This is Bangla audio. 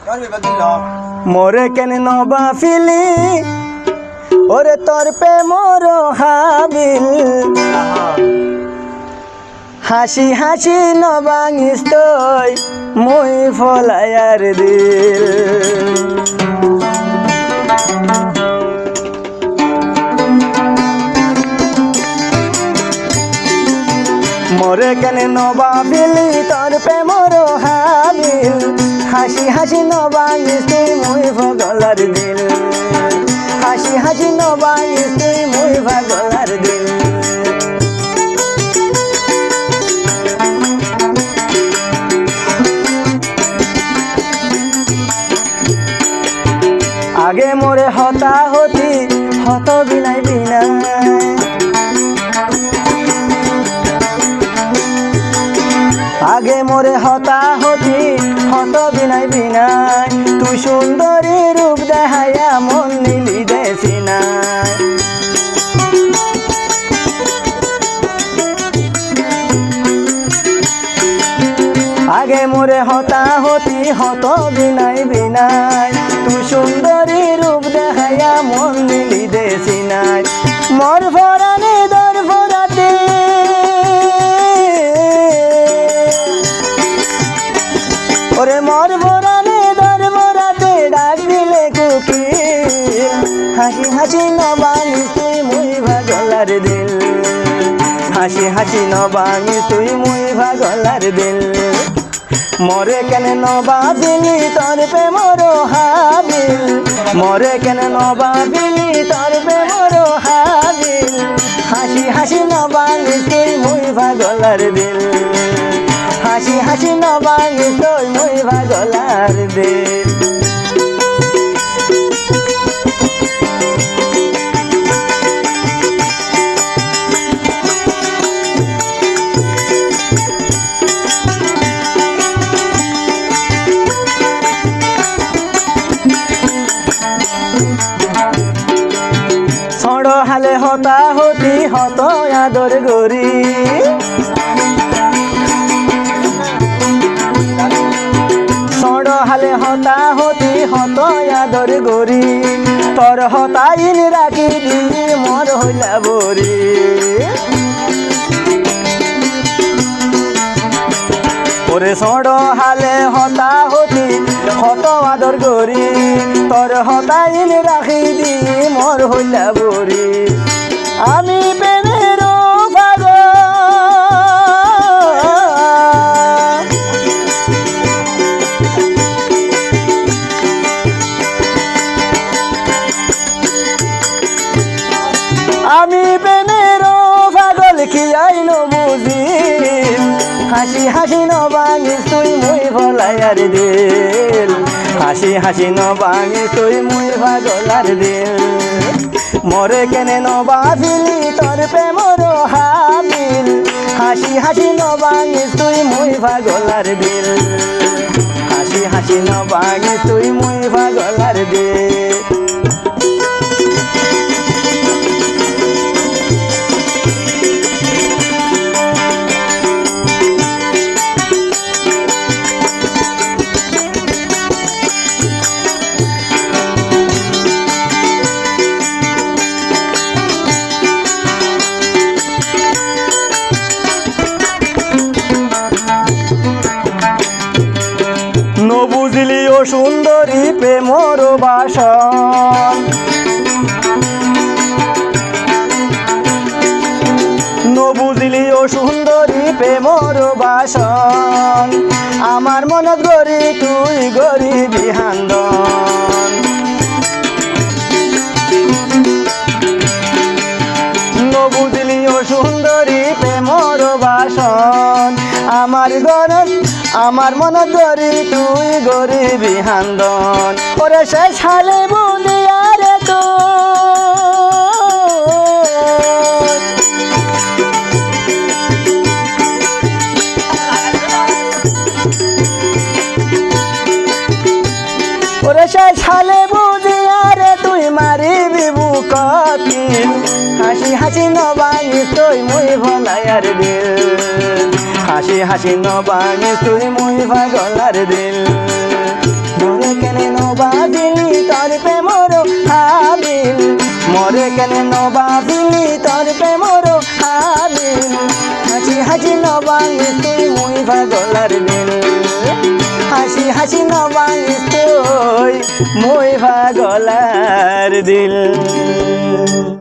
মোরে কেন নবা ফিলি ওরে তোর পে মোর হাবিল হাসি হাসি নবাঙিস তুই মুই ফলায়ার দিল মোরে কেন নবা ফিলি তোর পে মোর হাবিল হাসি হাসি নবাঙিস তুই মুই ফলার দিল হাসি হাসি নবাঙিস তুই মুই ফলার দিল আগে মোরে হতা হতি হত বিনাই বিনাই আগে মোরে হতা হতি হত বিনাই বিনাই তুই সুন্দরী রূপ দেখাইয়া মন নিলি দেশি নাই আগে মোরে হতা হতি হত বিনাই বিনাই তুই সুন্দরী রূপ দেখাইয়া মন নিলি দেশি নাই মর ভরানে দর ভরাতে ওরে মর ভরানে দর ভরাতে ডাক দিলে কুকি হাসি হাসি নবাঙি তুই মুই ভাগলার দিল হাসি হাসি নবাঙি তুই মুই ভাগলার দিল মোরে কেন নবা দিলি তোর পে মোর হাবিল মোরে কেন নবা দিলি তোর পে মোর হাবিল হাসি হাসি নবাঙি তুই মুই ভাগলার দিল হাসি হাসি নবাঙি তুই মুই ভাগলার দিল হালে হতা হতি হত আদর গরি সড় হালে হতা হতি হত আদর গরি তোর হতাইন রাখি দি মর হইলা বরি ওরে সড় হালে হতা হতি হত আদর গরি তোর হতাইন রাখি দি মর হইলা বরি আমি প্রেমের পাগল আমি প্রেমের পাগল কি আইন বুঝি হাসি হাসি নবাঙিস তুই মুই ভলায়ার দিল হাসি হাসি নবাঙিস তুই মুই ভাগলার দিল মোরে কেন নবা দিলি তোর পে মোর হাবিল হাসি হাসি নবাঙিস তুই মুই ভাগলার দিল হাসি হাসি নবাঙিস তুই মুই ভাগলার দিল বুঝলি ও সুন্দরী প্রেমর বাসন বুঝলি ও সুন্দরী প্রেমর বাসন আমার মনত গরি তুই গরিবি হান্দন বুঝলি ও সুন্দরী প্রেমর বাসন আমার মনত গরি তুই গরিবি হান্দন ওরে সে ছালে বুদিয়া রে তো ওরে সে ছালে বুদিয়া রে তুই মারিবি বুকতিল হাসি হাসি নবাঙিস তুই মুই ভলায়ার দিল হাসি হাসি নবাঙিস তুই মুই ভাগলার দিল মরে কেন নবাবিলি তোর প্রেমর হাবিল হাসি হাসি নবাঙিস তুই মুই পাগলার দিল হাসি হাসি নবাঙিস তুই মুই পাগলার দিল